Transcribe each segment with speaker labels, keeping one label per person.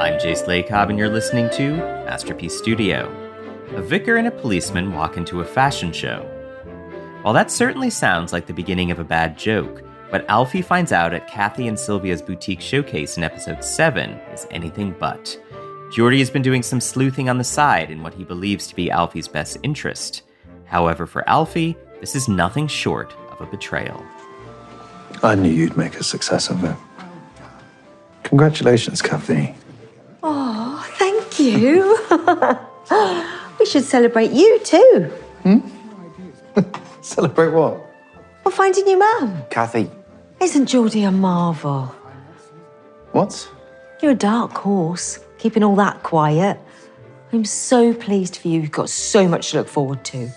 Speaker 1: I'm Jace Lacob, and you're listening to Masterpiece Studio. A vicar and a policeman walk into a fashion show. While that certainly sounds like the beginning of a bad joke, what Alfie finds out at Kathy and Sylvia's boutique showcase in episode 7 is anything but. Geordie has been doing some sleuthing on the side in what he believes to be Alfie's best interest. However, for Alfie, this is nothing short of a betrayal.
Speaker 2: I knew you'd make a success of it. Congratulations, Kathy.
Speaker 3: Oh, thank you. We should celebrate you too.
Speaker 2: Celebrate what?
Speaker 3: Well, finding your mum.
Speaker 2: Kathy.
Speaker 3: Isn't Geordie a marvel?
Speaker 2: What?
Speaker 3: You're a dark horse, keeping all that quiet. I'm so pleased for you. You've got so much to look forward to.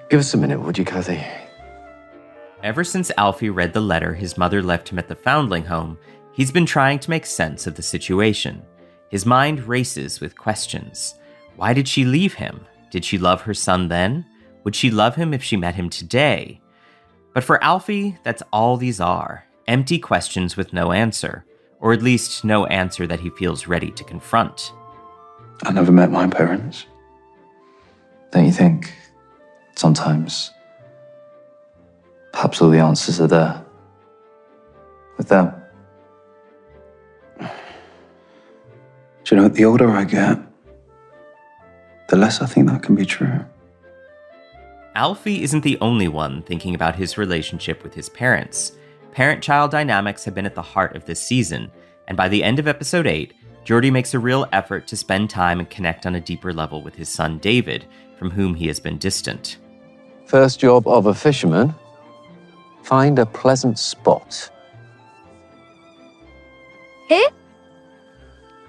Speaker 2: Give us a minute, would you, Kathy?
Speaker 1: Ever since Alfie read the letter his mother left him at the foundling home, he's been trying to make sense of the situation. His mind races with questions. Why did she leave him? Did she love her son then? Would she love him if she met him today? But for Alfie, that's all these are. Empty questions with no answer. Or at least no answer that he feels ready to confront.
Speaker 2: I never met my parents. Don't you think sometimes perhaps all the answers are there with them? Do you know, the older I get, the less I think that can be true.
Speaker 1: Alfie isn't the only one thinking about his relationship with his parents. Parent-child dynamics have been at the heart of this season, and by the end of episode 8, Geordie makes a real effort to spend time and connect on a deeper level with his son David, from whom he has been distant.
Speaker 4: First job of a fisherman, find a pleasant spot.
Speaker 3: Here?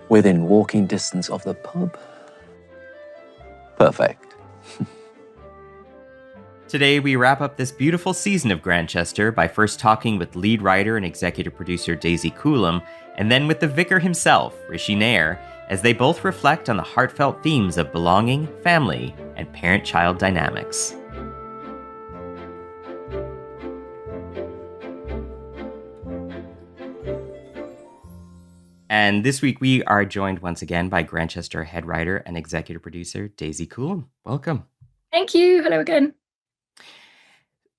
Speaker 4: Within walking distance of the pub. Perfect.
Speaker 1: Today, we wrap up this beautiful season of Grantchester by first talking with lead writer and executive producer Daisy Coulam, and then with the vicar himself, Rishi Nair, as they both reflect on the heartfelt themes of belonging, family, and parent-child dynamics. And this week, we are joined once again by Grantchester head writer and executive producer Daisy Coulam. Welcome.
Speaker 5: Thank you. Hello again.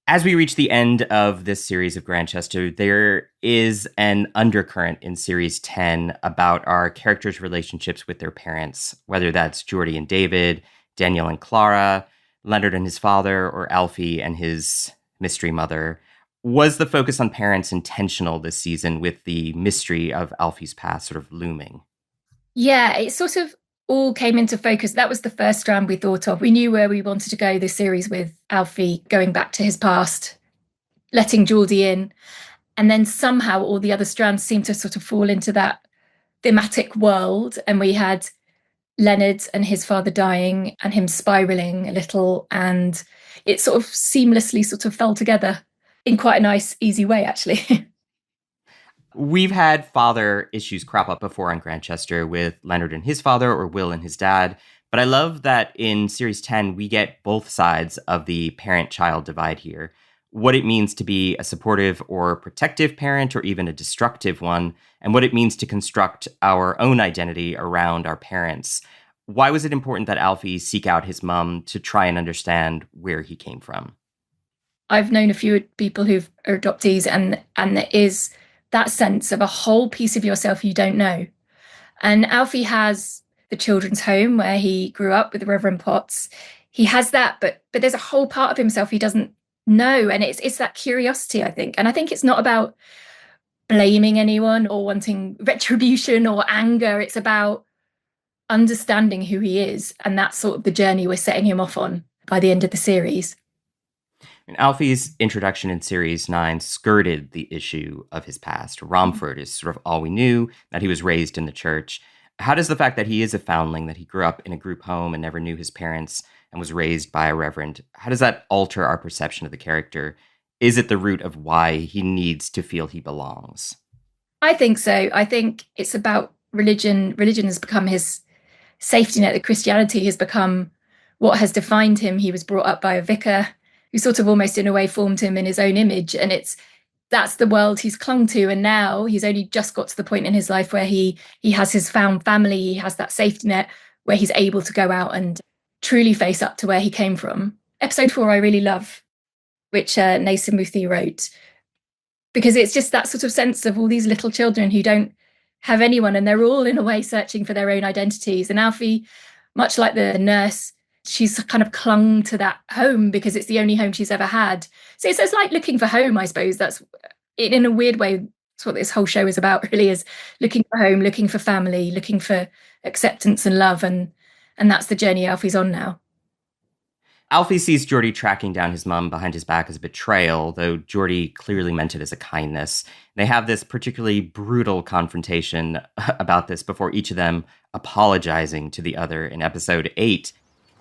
Speaker 1: As we reach the end of this series of Grantchester, there is an undercurrent in Series 10 about our characters' relationships with their parents, whether that's Geordie and David, Danielle and Clara, Leonard and his father, or Alfie and his mystery mother. Was the focus on parents intentional this season with the mystery of Alfie's past sort of looming?
Speaker 5: Yeah, it sort of all came into focus. That was the first strand we thought of. We knew where we wanted to go this series with Alfie going back to his past, letting Geordie in. And then somehow all the other strands seemed to sort of fall into that thematic world. And we had Leonard and his father dying and him spiraling a little. And it sort of seamlessly sort of fell together in quite a nice, easy way, actually.
Speaker 1: We've had father issues crop up before on Grantchester with Leonard and his father or Will and his dad. But I love that in Series 10, we get both sides of the parent-child divide here. What it means to be a supportive or protective parent or even a destructive one, and what it means to construct our own identity around our parents. Why was it important that Alfie seek out his mum to try and understand where he came from?
Speaker 5: I've known a few people who are adoptees, and there is that sense of a whole piece of yourself you don't know. And Alfie has the children's home where he grew up with the Reverend Potts. He has that, but there's a whole part of himself he doesn't know. And it's that curiosity, I think. And I think it's not about blaming anyone or wanting retribution or anger. It's about understanding who he is. And that's sort of the journey we're setting him off on by the end of the series.
Speaker 1: And Alfie's introduction in Series 9 skirted the issue of his past. Romford is sort of all we knew, that he was raised in the church. How does the fact that he is a foundling, that he grew up in a group home and never knew his parents and was raised by a reverend, how does that alter our perception of the character? Is it the root of why he needs to feel he belongs?
Speaker 5: I think so. I think it's about religion. Religion has become his safety net. Christianity has become what has defined him. He was brought up by a vicar who sort of almost in a way formed him in his own image. And that's the world he's clung to. And now he's only just got to the point in his life where he has his found family, he has that safety net where he's able to go out and truly face up to where he came from. Episode 4 I really love, which Nasa Muthi wrote, because it's just that sort of sense of all these little children who don't have anyone, and they're all in a way searching for their own identities. And Alfie, much like the nurse, she's kind of clung to that home because it's the only home she's ever had. So it's like looking for home, I suppose. That's, in a weird way, that's what this whole show is about, really, is looking for home, looking for family, looking for acceptance and love. And that's the journey Alfie's on now.
Speaker 1: Alfie sees Geordie tracking down his mum behind his back as a betrayal, though Geordie clearly meant it as a kindness. They have this particularly brutal confrontation about this before each of them apologizing to the other in episode 8.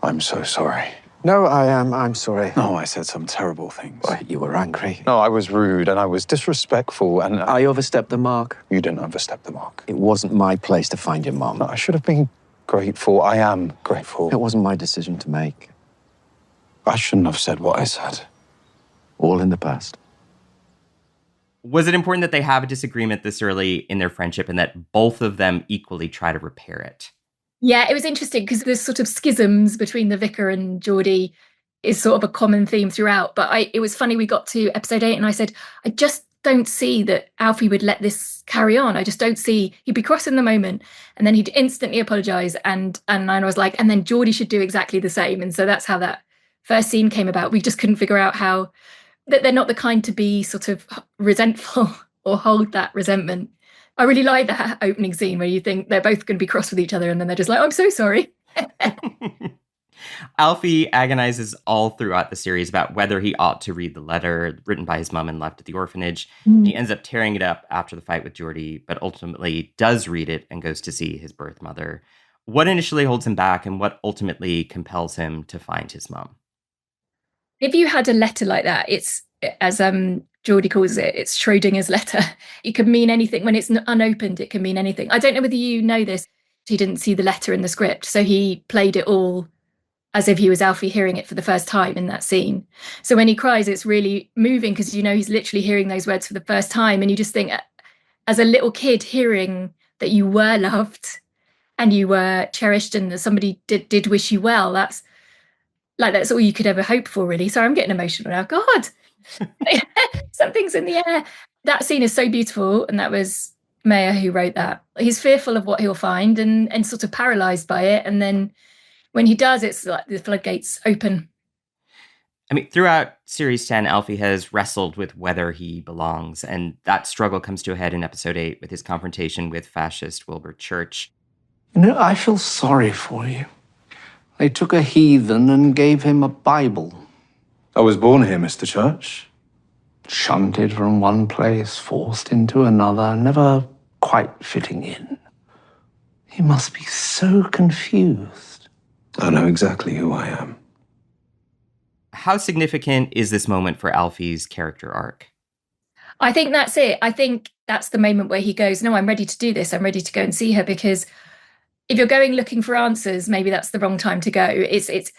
Speaker 2: I'm so sorry.
Speaker 4: No, I'm sorry.
Speaker 2: No, I said some terrible things.
Speaker 4: But you were angry.
Speaker 2: No, I was rude and I was disrespectful and...
Speaker 4: I overstepped the mark.
Speaker 2: You didn't overstep the mark.
Speaker 4: It wasn't my place to find your mum.
Speaker 2: No, I should have been grateful. I am grateful.
Speaker 4: It wasn't my decision to make.
Speaker 2: I shouldn't have said what I said.
Speaker 4: All in the past.
Speaker 1: Was it important that they have a disagreement this early in their friendship and that both of them equally try to repair it?
Speaker 5: Yeah, it was interesting because there's sort of schisms between the vicar and Geordie is sort of a common theme throughout. But it was funny, we got to episode 8 and I said, I just don't see that Alfie would let this carry on. I just don't see, he'd be cross in the moment and then he'd instantly apologise. And I was like, and then Geordie should do exactly the same. And so that's how that first scene came about. We just couldn't figure out how, that they're not the kind to be sort of resentful or hold that resentment. I really like that opening scene where you think they're both going to be cross with each other and then they're just like, oh, I'm so sorry.
Speaker 1: Alfie agonizes all throughout the series about whether he ought to read the letter written by his mum and left at the orphanage. He ends up tearing it up after the fight with Geordie, but ultimately does read it and goes to see his birth mother. What initially holds him back and what ultimately compels him to find his mum?
Speaker 5: If you had a letter like that, it's, as Geordie calls it, it's Schrodinger's letter. It could mean anything. When it's unopened, it can mean anything. I don't know whether you know this. He didn't see the letter in the script, so he played it all as if he was Alfie hearing it for the first time in that scene. So when he cries, it's really moving because, you know, he's literally hearing those words for the first time. And you just think, as a little kid, hearing that you were loved and you were cherished and that somebody did wish you well, that's all you could ever hope for, really. So I'm getting emotional now. God, something's in the air. That scene is so beautiful. And that was Mayer who wrote that. He's fearful of what he'll find and sort of paralyzed by it. And then when he does, it's like the floodgates open.
Speaker 1: I mean, throughout Series 10, Alfie has wrestled with whether he belongs. And that struggle comes to a head in episode 8 with his confrontation with fascist Wilbur Church.
Speaker 6: You know, I feel sorry for you. They took a heathen and gave him a Bible.
Speaker 2: I was born here, Mr. Church.
Speaker 6: Shunted from one place, forced into another, never quite fitting in. He must be so confused.
Speaker 2: I know exactly who I am.
Speaker 1: How significant is this moment for Alfie's character arc?
Speaker 5: I think that's it. I think that's the moment where he goes, no, I'm ready to do this. I'm ready to go and see her, because if you're going looking for answers, maybe that's the wrong time to go. It's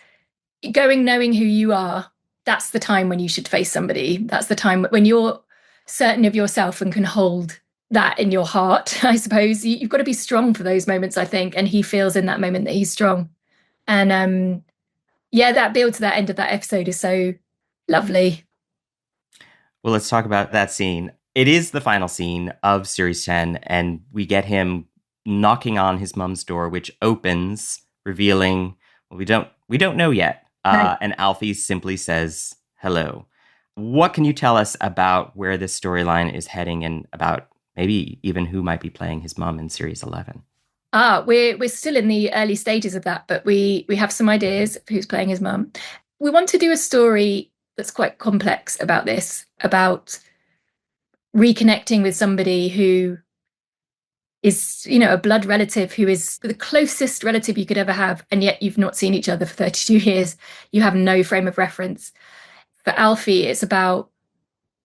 Speaker 5: going knowing who you are. That's the time when you should face somebody. That's the time when you're certain of yourself and can hold that in your heart, I suppose. You've got to be strong for those moments, I think. And he feels in that moment that he's strong. And that build to that end of that episode is so lovely.
Speaker 1: Well, let's talk about that scene. It is the final scene of Series 10, and we get him knocking on his mum's door, which opens, revealing, well, we don't know yet. And Alfie simply says, hello. What can you tell us about where this storyline is heading and about maybe even who might be playing his mum in Series 11?
Speaker 5: We're still in the early stages of that, but we have some ideas of who's playing his mum. We want to do a story that's quite complex about this, about reconnecting with somebody who is, you know, a blood relative, who is the closest relative you could ever have, and yet you've not seen each other for 32 years. You have no frame of reference. For Alfie, it's about,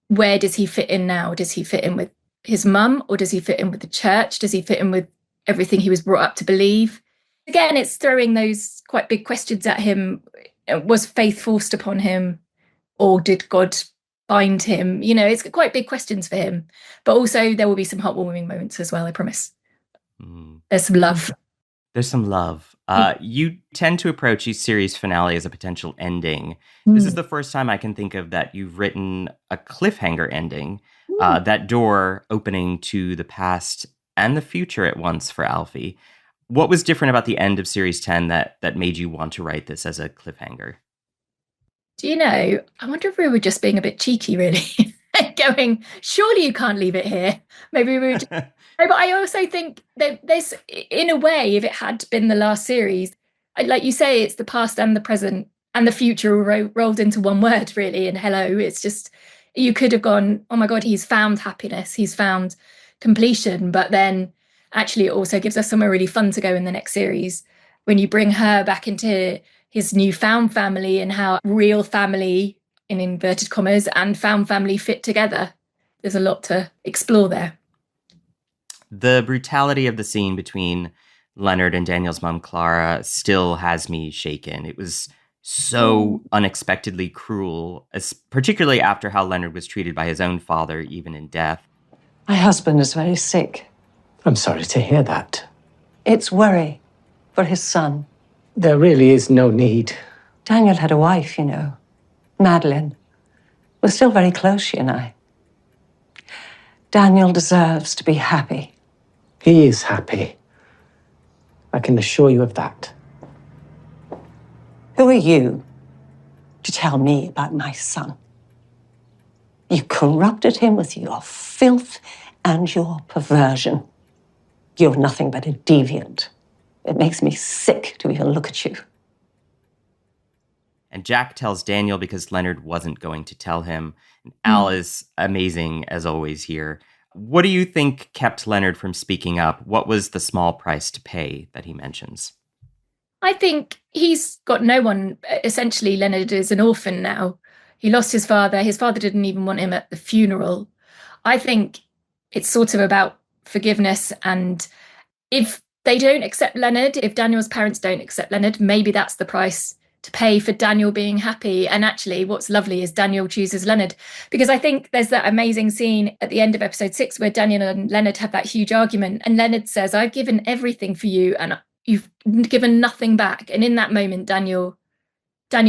Speaker 5: where does he fit in now? Does he fit in with his mum, or does he fit in with the church? Does he fit in with everything he was brought up to believe? Again, it's throwing those quite big questions at him. Was faith forced upon him, or did God find him? You know, it's quite big questions for him. But also there will be some heartwarming moments as well, I promise. There's some love.
Speaker 1: There's some love. You tend to approach each series finale as a potential ending. This is the first time I can think of that you've written a cliffhanger ending, that door opening to the past and the future at once for Alfie. What was different about the end of Series 10 that made you want to write this as a cliffhanger?
Speaker 5: Do you know, I wonder if we were just being a bit cheeky, really. Going, surely you can't leave it here. Maybe we were just... No, but I also think that there's, in a way, if it had been the last series, like you say, it's the past and the present and the future rolled into one word, really. And hello, it's just, you could have gone, oh my God, he's found happiness, he's found completion. But then actually it also gives us somewhere really fun to go in the next series when you bring her back into his newfound family and how real family, in inverted commas, and found family fit together. There's a lot to explore there.
Speaker 1: The brutality of the scene between Leonard and Daniel's mom, Clara, still has me shaken. It was so unexpectedly cruel, particularly after how Leonard was treated by his own father, even in death.
Speaker 7: My husband is very sick.
Speaker 6: I'm sorry to hear that.
Speaker 7: It's worry for his son.
Speaker 6: There really is no need.
Speaker 7: Daniel had a wife, you know, Madeline. We're still very close, she and I. Daniel deserves to be happy.
Speaker 6: He is happy. I can assure you of that.
Speaker 7: Who are you to tell me about my son? You corrupted him with your filth and your perversion. You're nothing but a deviant. It makes me sick to even look at you.
Speaker 1: And Jack tells Daniel because Leonard wasn't going to tell him. And Al is amazing, as always, here. What do you think kept Leonard from speaking up? What was the small price to pay that he mentions?
Speaker 5: I think he's got no one. Essentially, Leonard is an orphan now. He lost his father. His father didn't even want him at the funeral. I think it's sort of about forgiveness. And if they don't accept Leonard, if Daniel's parents don't accept Leonard, maybe that's the price to pay for Daniel being happy. And actually, what's lovely is Daniel chooses Leonard, because I think there's that amazing scene at the end of episode 6 where Daniel and Leonard have that huge argument. And Leonard says, I've given everything for you and you've given nothing back. And in that moment, Daniel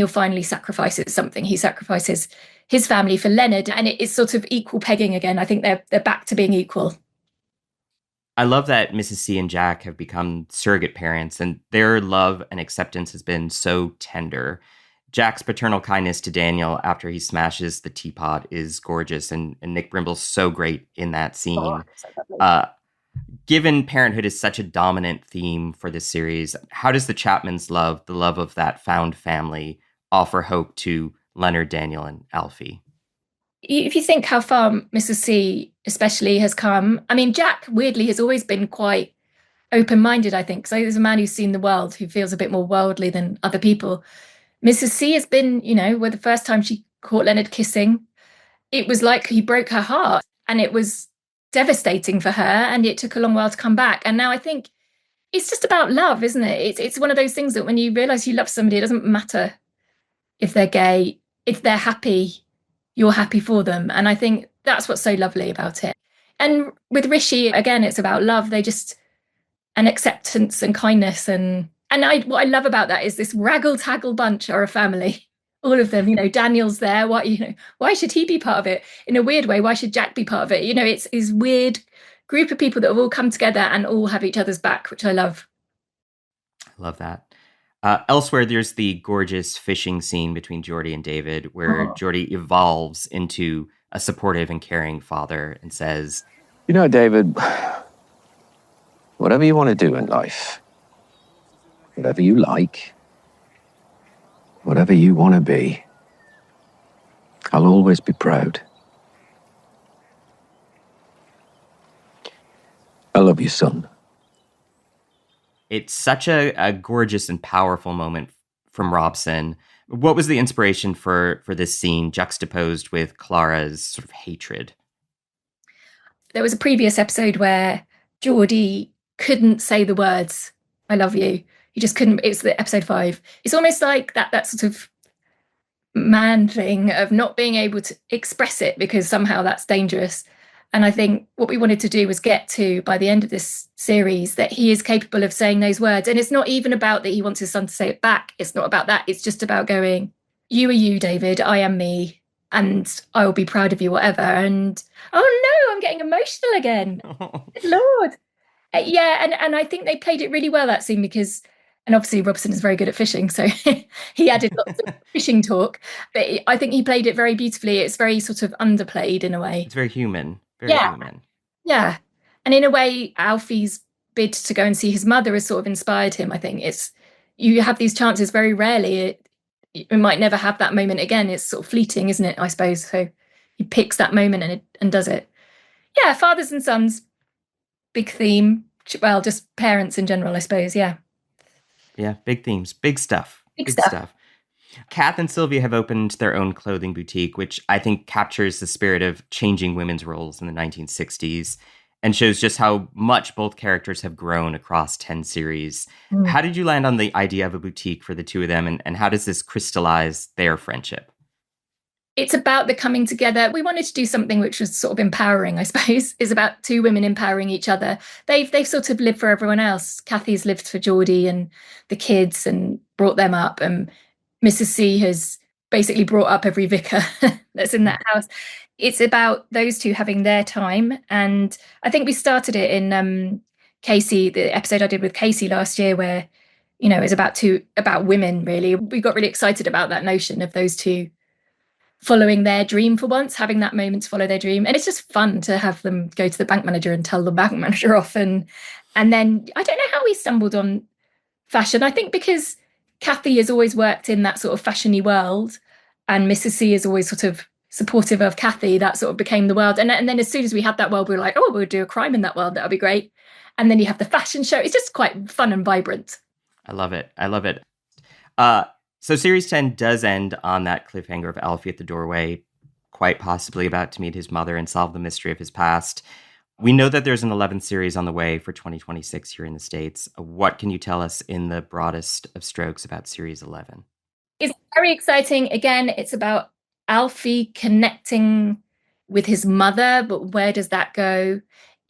Speaker 5: finally sacrifices something. He sacrifices his family for Leonard, and it is sort of equal pegging again. I think they're back to being equal.
Speaker 1: I love that Mrs. C and Jack have become surrogate parents, and their love and acceptance has been so tender. Jack's paternal kindness to Daniel after he smashes the teapot is gorgeous, and Nick Brimble's so great in that scene. Given parenthood is such a dominant theme for this series, how does the Chapmans' love, the love of that found family, offer hope to Leonard, Daniel, and Alfie?
Speaker 5: If you think how far Mrs. C especially has come, I mean, Jack weirdly has always been quite open-minded, I think. So he's a man who's seen the world, who feels a bit more worldly than other people. Mrs. C has been, you know, where the first time she caught Leonard kissing, it was like he broke her heart and it was devastating for her, and it took a long while to come back. And now I think it's just about love, isn't it? It's one of those things that when you realise you love somebody, it doesn't matter if they're gay, if they're happy, you're happy for them. And I think that's what's so lovely about it. And with Rishi, again, it's about love. They just, and acceptance and kindness. And what I love about that is this raggle-taggle bunch are a family. All of them, you know, Daniel's there. Why should he be part of it? In a weird way, why should Jack be part of it? You know, it's this weird group of people that have all come together and all have each other's back, which I love.
Speaker 1: I love that. Elsewhere, there's the gorgeous fishing scene between Geordie and David, where Geordie evolves into a supportive and caring father and says,
Speaker 4: You know, David, whatever you want to do in life, whatever you like, whatever you want to be, I'll always be proud. I love you, son.
Speaker 1: It's such a gorgeous and powerful moment from Robson. What was the inspiration for this scene juxtaposed with Clara's sort of hatred?
Speaker 5: There was a previous episode where Geordie couldn't say the words, I love you. He just couldn't. It's the episode 5. It's almost like that sort of man thing of not being able to express it because somehow that's dangerous. And I think what we wanted to do was get to, by the end of this series, that he is capable of saying those words. And it's not even about that he wants his son to say it back. It's not about that. It's just about going, you are you, David, I am me, and I will be proud of you, whatever. And, oh no, I'm getting emotional again. Good Lord. And I think they played it really well, that scene, because, and obviously Robson is very good at fishing, so he added lots of fishing talk, but I think he played it very beautifully. It's very sort of underplayed in a way.
Speaker 1: It's very human. Very human.
Speaker 5: Yeah. And in a way, Alfie's bid to go and see his mother has sort of inspired him, I think. You have these chances very rarely. You might never have that moment again. It's sort of fleeting, isn't it, I suppose? So he picks that moment and does it. Yeah, fathers and sons, big theme. Well, just parents in general, I suppose, yeah.
Speaker 1: Yeah, big themes, big stuff.
Speaker 5: Big stuff.
Speaker 1: Kath and Sylvia have opened their own clothing boutique, which I think captures the spirit of changing women's roles in the 1960s and shows just how much both characters have grown across 10 series. How did you land on the idea of a boutique for the two of them, and how does this crystallize their friendship?
Speaker 5: It's about the coming together. We wanted to do something which was sort of empowering, I suppose. It's about two women empowering each other. They've sort of lived for everyone else. Kathy's lived for Geordie and the kids and brought them up, and Mrs. C has basically brought up every vicar that's in that house. It's about those two having their time. And I think we started it in Casey, the episode I did with Casey last year, where, you know, it's about women, really. We got really excited about that notion of those two following their dream for once, having that moment to follow their dream. And it's just fun to have them go to the bank manager and tell the bank manager off. And then I don't know how we stumbled on fashion. I think because Kathy has always worked in that sort of fashion-y world, and Mrs. C is always sort of supportive of Kathy. That sort of became the world. And then as soon as we had that world, we were like, oh, we'll do a crime in that world. That'll be great. And then you have the fashion show. It's just quite fun and vibrant.
Speaker 1: I love it. So Series 10 does end on that cliffhanger of Alfie at the doorway, quite possibly about to meet his mother and solve the mystery of his past. We know that there's an 11th series on the way for 2026 here in the States. What can you tell us in the broadest of strokes about Series 11?
Speaker 5: It's very exciting. Again, it's about Alfie connecting with his mother, but where does that go?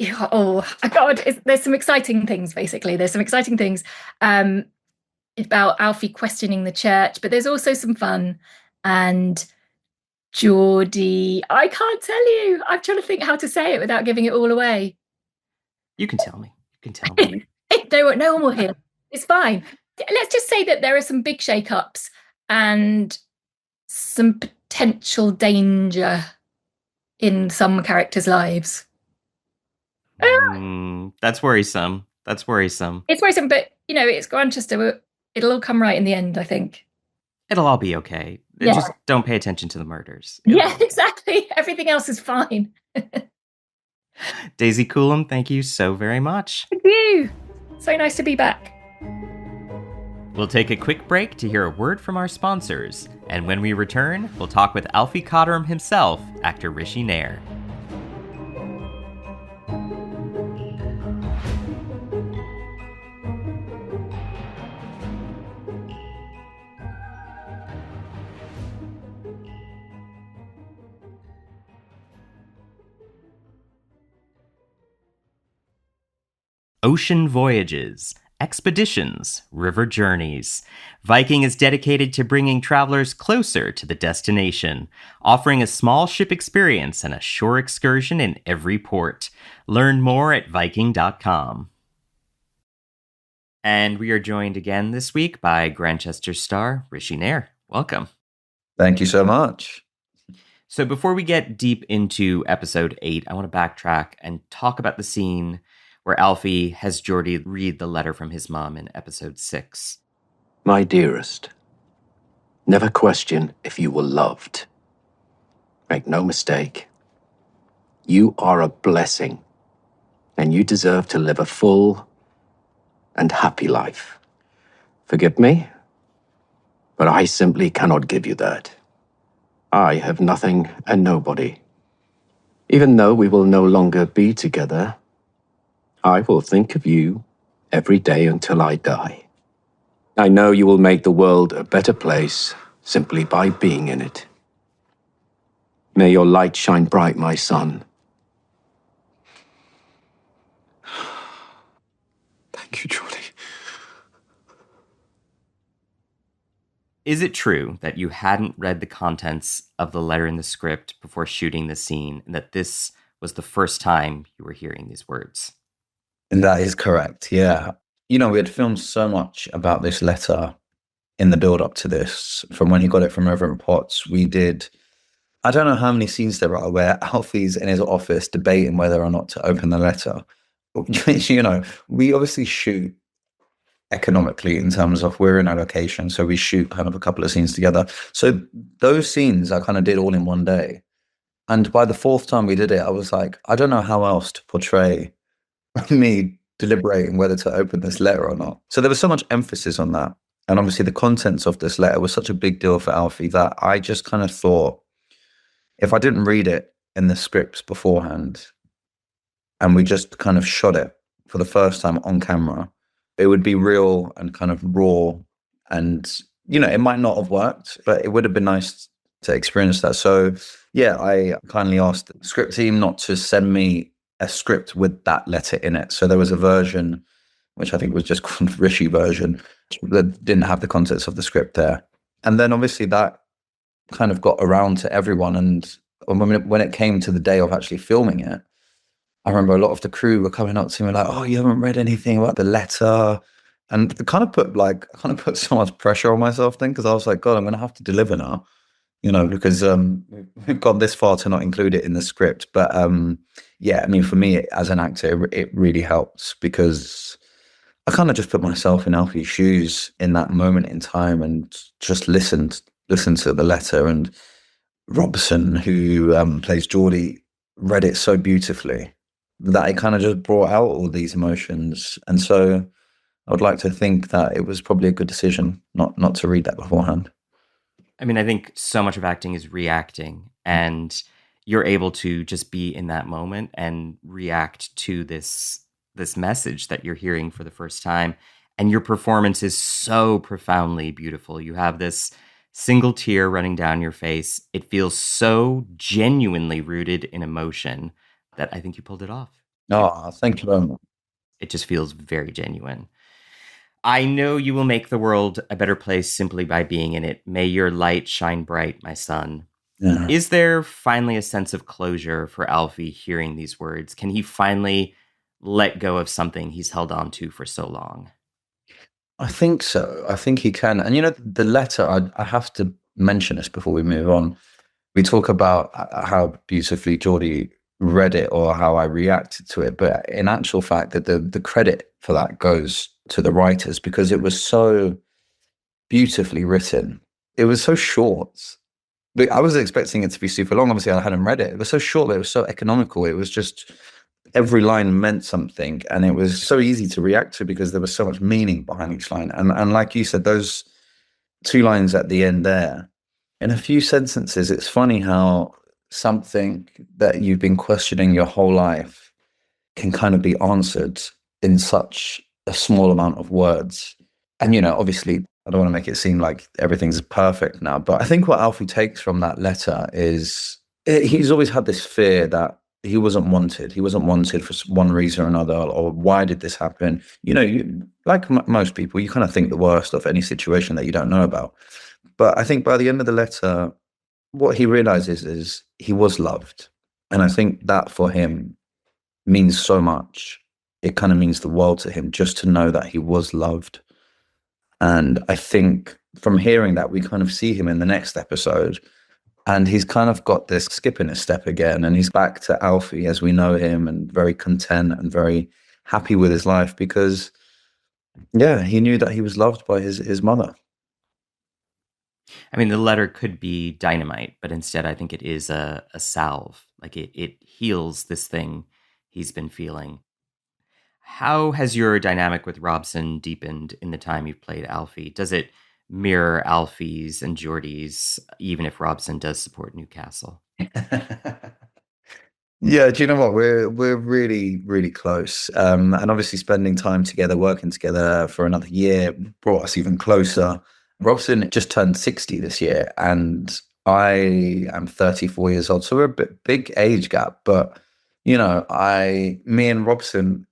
Speaker 5: Oh, God, there's some exciting things, basically. There's some exciting things about Alfie questioning the church, but there's also some fun. And Geordie, I can't tell you. I'm trying to think how to say it without giving it all away.
Speaker 1: You can tell me.
Speaker 5: No one will hear. It's fine. Let's just say that there are some big shake-ups and some potential danger in some characters' lives.
Speaker 1: That's worrisome. It's
Speaker 5: worrisome, but, you know, it's Grantchester. It'll all come right in the end, I think.
Speaker 1: It'll all be okay.
Speaker 5: Yeah.
Speaker 1: Just don't pay attention to the murders.
Speaker 5: Yeah, exactly. Everything else is fine.
Speaker 1: Daisy Coulam, thank you so very much.
Speaker 5: Thank you. So nice to be back.
Speaker 1: We'll take a quick break to hear a word from our sponsors. And when we return, we'll talk with Alfie Cotterham himself, actor Rishi Nair. Ocean voyages, expeditions, river journeys. Viking is dedicated to bringing travelers closer to the destination, offering a small ship experience and a shore excursion in every port. Learn more at Viking.com. And we are joined again this week by Grantchester star Rishi Nair. Welcome.
Speaker 8: Thank you so much.
Speaker 1: So before we get deep into episode 8, I want to backtrack and talk about the scene where Alfie has Geordie read the letter from his mom in episode 6.
Speaker 4: My dearest, never question if you were loved. Make no mistake. You are a blessing, and you deserve to live a full and happy life. Forgive me, but I simply cannot give you that. I have nothing and nobody. Even though we will no longer be together, I will think of you every day until I die. I know you will make the world a better place simply by being in it. May your light shine bright, my son.
Speaker 2: Thank you, Geordie.
Speaker 1: Is it true that you hadn't read the contents of the letter in the script before shooting the scene, and that this was the first time you were hearing these words?
Speaker 8: And that is correct, yeah. You know, we had filmed so much about this letter in the build-up to this. From when he got it from Reverend Potts, we did, I don't know how many scenes there are where Alfie's in his office debating whether or not to open the letter. You know, we obviously shoot economically in terms of we're in a location, so we shoot kind of a couple of scenes together. So those scenes I kind of did all in one day. And by the fourth time we did it, I was like, I don't know how else to portray me deliberating whether to open this letter or not. So there was so much emphasis on that. And obviously the contents of this letter was such a big deal for Alfie that I just kind of thought, if I didn't read it in the scripts beforehand and we just kind of shot it for the first time on camera, it would be real and kind of raw. And, you know, it might not have worked, but it would have been nice to experience that. So, yeah, I kindly asked the script team not to send me a script with that letter in it. So there was a version, which I think was just called Rishi version, that didn't have the contents of the script there. And then obviously that kind of got around to everyone. And when it came to the day of actually filming it, I remember a lot of the crew were coming up to me like, "Oh, you haven't read anything about the letter," and it kind of put so much pressure on myself then, because I was like, "God, I'm going to have to deliver now," you know, because we've gone this far to not include it in the script. But yeah, I mean, for me as an actor, it really helps because I kind of just put myself in Alfie's shoes in that moment in time and just listened to the letter. And Robson, who plays Geordie, read it so beautifully that it kind of just brought out all these emotions. And so I would like to think that it was probably a good decision not to read that beforehand.
Speaker 1: I mean, I think so much of acting is reacting, and you're able to just be in that moment and react to this message that you're hearing for the first time. And your performance is so profoundly beautiful. You have this single tear running down your face. It feels so genuinely rooted in emotion that I think you pulled it off.
Speaker 8: Oh, thank you very much.
Speaker 1: It just feels very genuine. I know you will make the world a better place simply by being in it. May your light shine bright, my son.
Speaker 8: Yeah.
Speaker 1: Is there finally a sense of closure for Alfie hearing these words? Can he finally let go of something he's held on to for so long?
Speaker 8: I think so. I think he can. And, you know, the letter, I have to mention this before we move on. We talk about how beautifully Geordie read it or how I reacted to it. But in actual fact, that the credit for that goes to the writers because it was so beautifully written. It was so short. But I was expecting it to be super long. Obviously, I hadn't read it. It was so short, but it was so economical. It was just every line meant something. And it was so easy to react to because there was so much meaning behind each line. And like you said, those two lines at the end there, in a few sentences, it's funny how something that you've been questioning your whole life can kind of be answered in such a small amount of words. And, you know, obviously, I don't want to make it seem like everything's perfect now, but I think what Alfie takes from that letter is he's always had this fear that he wasn't wanted. He wasn't wanted for one reason or another, or why did this happen? You know, like most people, you kind of think the worst of any situation that you don't know about. But I think by the end of the letter, what he realizes is he was loved. And I think that for him means so much. It kind of means the world to him just to know that he was loved. And I think from hearing that, we kind of see him in the next episode and he's kind of got this skip in his step again. And he's back to Alfie as we know him and very content and very happy with his life because, yeah, he knew that he was loved by his mother.
Speaker 1: I mean, the letter could be dynamite, but instead I think it is a salve. Like it heals this thing he's been feeling. How has your dynamic with Robson deepened in the time you've played Alfie? Does it mirror Alfie's and Geordie's, even if Robson does support Newcastle?
Speaker 8: Yeah, do you know what? We're really, really close. And obviously spending time together, working together for another year brought us even closer. Robson just turned 60 this year, and I am 34 years old. So we're a big age gap. But, me and Robson,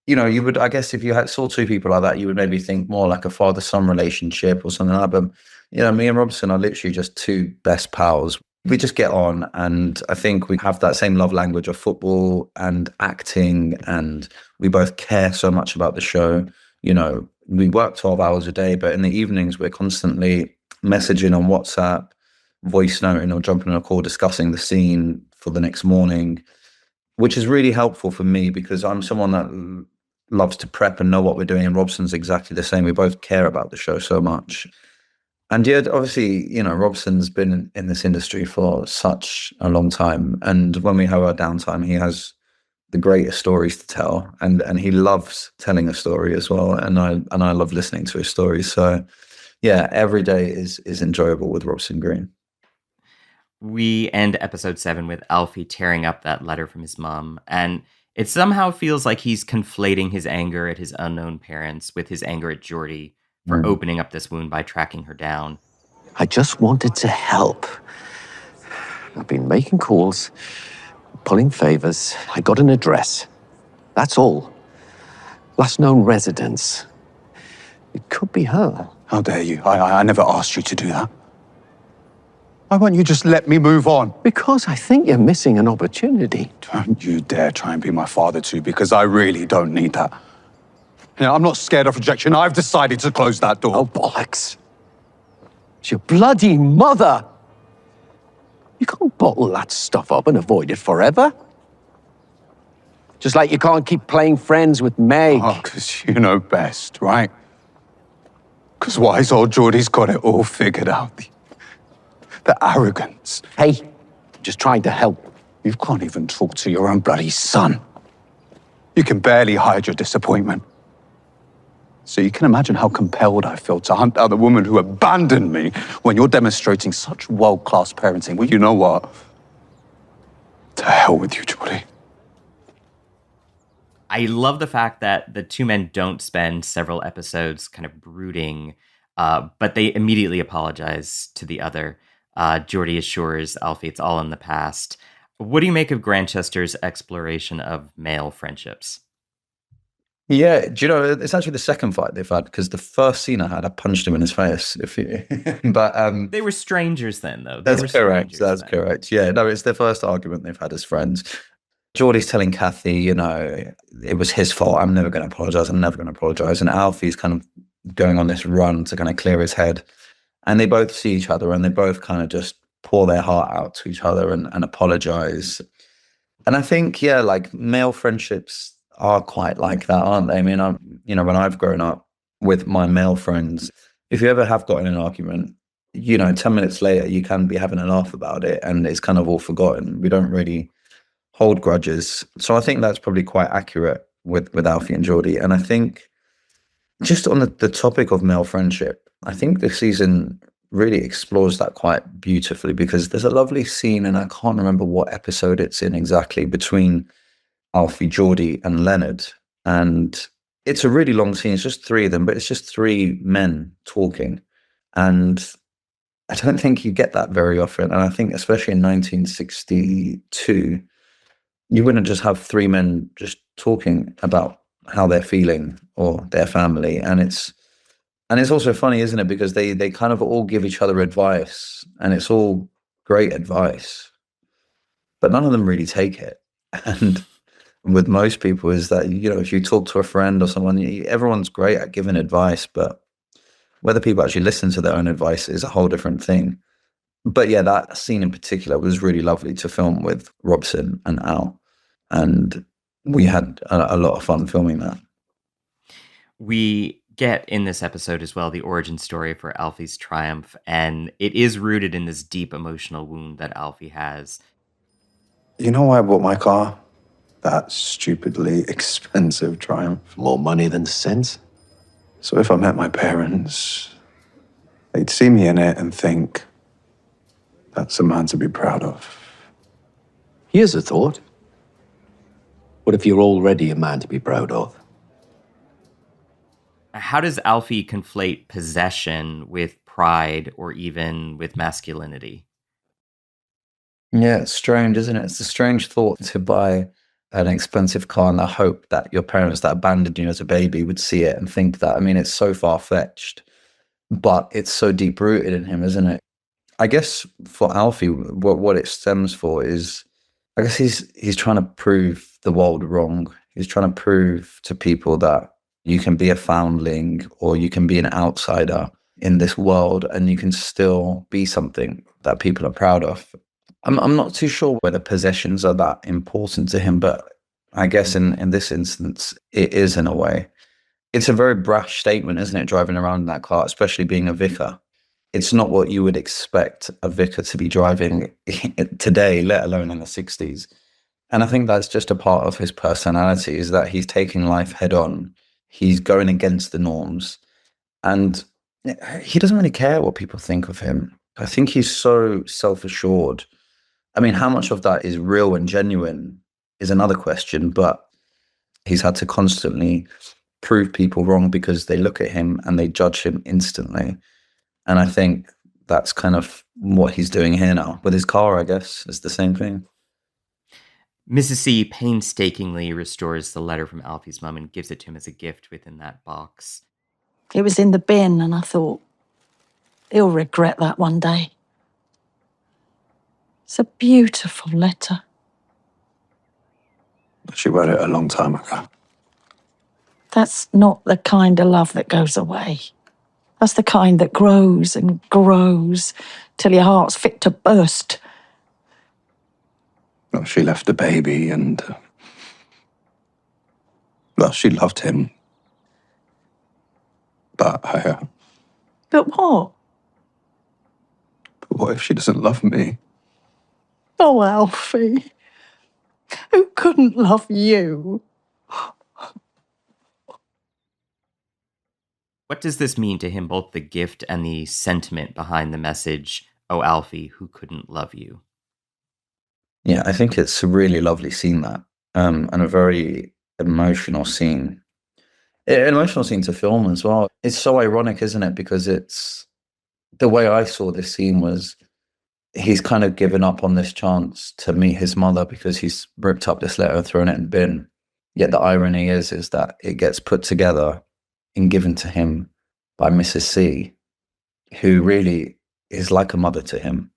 Speaker 8: you would, I guess, if you saw two people like that, you would maybe think more like a father-son relationship or something like that. But, me and Robson are literally just two best pals. We just get on, and I think we have that same love language of football and acting, and we both care so much about the show. We work 12 hours a day, but in the evenings, we're constantly messaging on WhatsApp, voice noting or jumping on a call, discussing the scene for the next morning, which is really helpful for me because I'm someone that loves to prep and know what we're doing. And Robson's exactly the same. We both care about the show so much. And yeah, obviously, Robson's been in this industry for such a long time. And when we have our downtime, he has the greatest stories to tell, and he loves telling a story as well, and I love listening to his stories. So yeah, every day is enjoyable with Robson Green.
Speaker 1: We end episode 7 with Alfie tearing up that letter from his mom, and it somehow feels like he's conflating his anger at his unknown parents with his anger at Geordie for opening up this wound by tracking her down.
Speaker 4: I just wanted to help. I've been making calls, pulling favors. I got an address. That's all. Last known residence. It could be her.
Speaker 2: How dare you? I never asked you to do that. Why won't you just let me move on?
Speaker 4: Because I think you're missing an opportunity.
Speaker 2: Don't you dare try and be my father too, because I really don't need that. I'm not scared of rejection. I've decided to close that door.
Speaker 4: Oh, bollocks. It's your bloody mother. You can't bottle that stuff up and avoid it forever. Just like you can't keep playing friends with Meg.
Speaker 2: Oh, because you know best, right? Because wise old Geordie's got it all figured out. The arrogance.
Speaker 4: Hey, just trying to help.
Speaker 2: You can't even talk to your own bloody son. You can barely hide your disappointment. So you can imagine how compelled I feel to hunt down the woman who abandoned me when you're demonstrating such world-class parenting. Well, you know what? To hell with you, Geordie.
Speaker 1: I love the fact that the two men don't spend several episodes kind of brooding, but they immediately apologize to the other. Geordie assures Alfie it's all in the past. What do you make of Grantchester's exploration of male friendships?
Speaker 8: Yeah, do you know, it's actually the second fight they've had, because the first scene I had, I punched him in his face. But
Speaker 1: they were strangers then, though.
Speaker 8: That's correct. That's correct. Yeah, no, it's their first argument they've had as friends. Geordie's telling Kathy, it was his fault. I'm never going to apologize. I'm never going to apologize. And Alfie's kind of going on this run to kind of clear his head. And they both see each other, and they both kind of just pour their heart out to each other and apologize. And I think, yeah, like male friendships are quite like that, aren't they? I mean, when I've grown up with my male friends, if you ever have got in an argument, 10 minutes later, you can be having a laugh about it and it's kind of all forgotten. We don't really hold grudges. So I think that's probably quite accurate with Alfie and Geordie. And I think just on the topic of male friendship, I think this season really explores that quite beautifully, because there's a lovely scene, and I can't remember what episode it's in exactly, between Alfie, Geordie, and Leonard. And it's a really long scene. It's just three of them, but it's just three men talking. And I don't think you get that very often. And I think especially in 1962, you wouldn't just have three men just talking about how they're feeling or their family. And it's also funny, isn't it? Because they kind of all give each other advice, and it's all great advice, but none of them really take it. And with most people is that, if you talk to a friend or someone, everyone's great at giving advice, but whether people actually listen to their own advice is a whole different thing. But yeah, that scene in particular was really lovely to film with Robson and Al, and we had a lot of fun filming that.
Speaker 1: We get in this episode as well the origin story for Alfie's triumph, and it is rooted in this deep emotional wound that Alfie has.
Speaker 2: You know why I bought my car? That stupidly expensive Triumph.
Speaker 4: More money than sense.
Speaker 2: So if I met my parents, they'd see me in it and think, that's a man to be proud of.
Speaker 4: Here's a thought. What if you're already a man to be proud of?
Speaker 1: How does Alfie conflate possession with pride or even with masculinity?
Speaker 8: Yeah, it's strange, isn't it? It's a strange thought to buy an expensive car in the hope that your parents that abandoned you as a baby would see it and think that. I mean, it's so far-fetched, but it's so deep-rooted in him, isn't it? I guess for Alfie, what it stems for is, I guess he's trying to prove the world wrong. He's trying to prove to people that you can be a foundling or you can be an outsider in this world and you can still be something that people are proud of. I'm not too sure whether possessions are that important to him, but I guess in this instance, it is in a way. It's a very brash statement, isn't it, driving around in that car, especially being a vicar. It's not what you would expect a vicar to be driving today, let alone in the 60s. And I think that's just a part of his personality, is that he's taking life head on. He's going against the norms. And he doesn't really care what people think of him. I think he's so self-assured. I mean, how much of that is real and genuine is another question, but he's had to constantly prove people wrong because they look at him and they judge him instantly. And I think that's kind of what he's doing here now. With his car, I guess, it's the same thing.
Speaker 1: Mrs. C painstakingly restores the letter from Alfie's mum and gives it to him as a gift within that box.
Speaker 9: It was in the bin, and I thought, he'll regret that one day. It's a beautiful letter.
Speaker 2: She wrote it a long time ago.
Speaker 9: That's not the kind of love that goes away. That's the kind that grows and grows till your heart's fit to burst.
Speaker 2: Well, she left the baby and... well, she loved him. But
Speaker 9: But what?
Speaker 2: but what if she doesn't love me?
Speaker 9: Oh, Alfie. Who couldn't love you?
Speaker 1: What does this mean to him, both the gift and the sentiment behind the message, "Oh, Alfie, who couldn't love you"?
Speaker 8: Yeah, I think it's a really lovely scene, that, and a very emotional scene. An emotional scene to film as well. It's so ironic, isn't it? Because it's the way I saw this scene was he's kind of given up on this chance to meet his mother because he's ripped up this letter and thrown it in the bin. Yet the irony is that it gets put together and given to him by Mrs. C, who really is like a mother to him.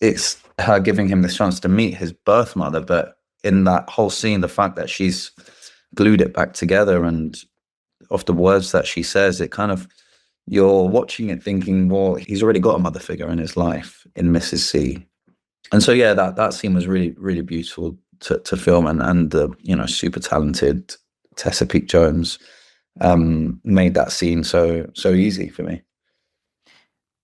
Speaker 8: It's her giving him this chance to meet his birth mother, but in that whole scene, the fact that she's glued it back together and of the words that she says, it kind of, you're watching it thinking, well, he's already got a mother figure in his life in Mrs. C. And so, yeah, that scene was really, really beautiful to film, and the, super talented Tessa Peake-Jones made that scene so easy for me.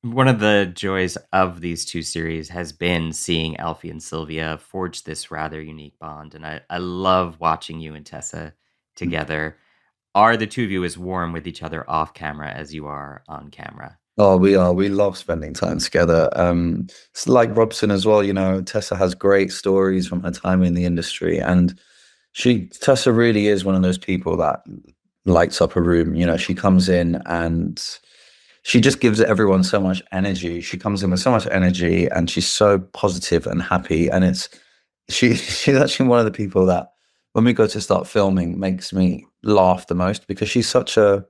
Speaker 1: One of the joys of these two series has been seeing Alfie and Sylvia forge this rather unique bond. And I love watching you and Tessa together. Are the two of you as warm with each other off camera as you are on camera?
Speaker 8: Oh, we are. We love spending time together. It's like Robson as well. Tessa has great stories from her time in the industry. And Tessa really is one of those people that lights up a room. She comes in and she just gives everyone so much energy. She comes in with so much energy and she's so positive and happy. And she's actually one of the people that, when we go to start filming, makes me laugh the most, because she's such a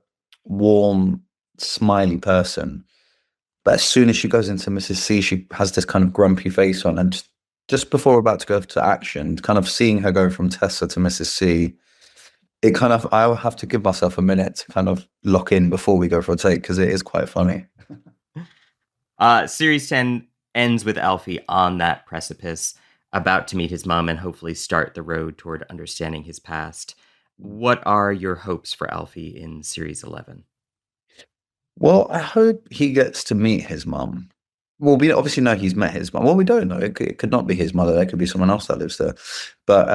Speaker 8: warm, smiley person. But as soon as she goes into Mrs. C, she has this kind of grumpy face on. And just before we're about to go to action, kind of seeing her go from Tessa to Mrs. C, I'll have to give myself a minute to kind of lock in before we go for a take, because it is quite funny.
Speaker 1: Series 10 ends with Alfie on that precipice, about to meet his mom and hopefully start the road toward understanding his past. What are your hopes for Alfie in Series 11?
Speaker 8: Well, I hope he gets to meet his mum. Well, we obviously know he's met his mum. Well, we don't know. It could not be his mother. There could be someone else that lives there. But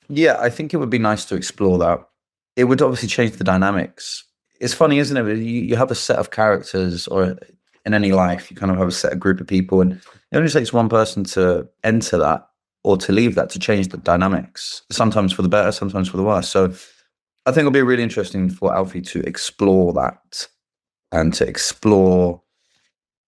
Speaker 8: yeah, I think it would be nice to explore that. It would obviously change the dynamics. It's funny, isn't it? You have a set of characters, or in any life, you kind of have a set of group of people, and it only takes one person to enter that or to leave that to change the dynamics, sometimes for the better, sometimes for the worse. So I think it'll be really interesting for Alfie to explore that and to explore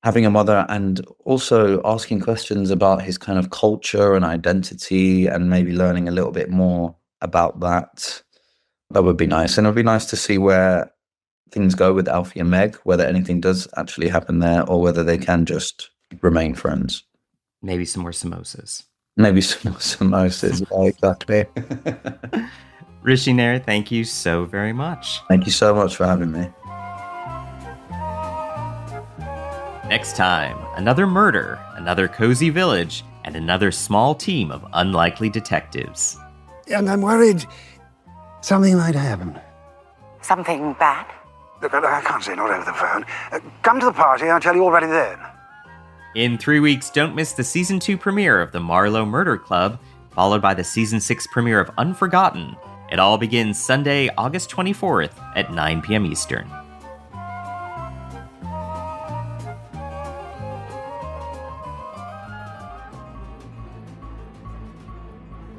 Speaker 8: having a mother and also asking questions about his kind of culture and identity and maybe learning a little bit more about that. That would be nice. And it would be nice to see where things go with Alfie and Meg, whether anything does actually happen there or whether they can just remain friends.
Speaker 1: Maybe some more samosas.
Speaker 8: Maybe some more samosas. Yeah, exactly.
Speaker 1: Rishi Nair, thank you so very much.
Speaker 8: Thank you so much for having me.
Speaker 1: Next time, another murder, another cozy village, and another small team of unlikely detectives.
Speaker 10: And I'm worried something might happen.
Speaker 11: Something bad?
Speaker 10: Look, I can't say not over the phone. Come to the party, I'll tell you already then.
Speaker 1: In 3 weeks, don't miss the Season 2 premiere of the Marlowe Murder Club, followed by the Season 6 premiere of Unforgotten. It all begins Sunday, August 24th at 9 p.m. Eastern.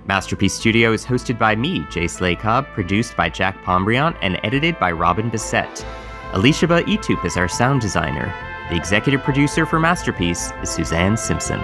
Speaker 1: Masterpiece Studio is hosted by me, Jay Slay Cobb, produced by Jack Pombriant, and edited by Robin Bissett. Elishaba Etup is our sound designer. The executive producer for Masterpiece is Suzanne Simpson.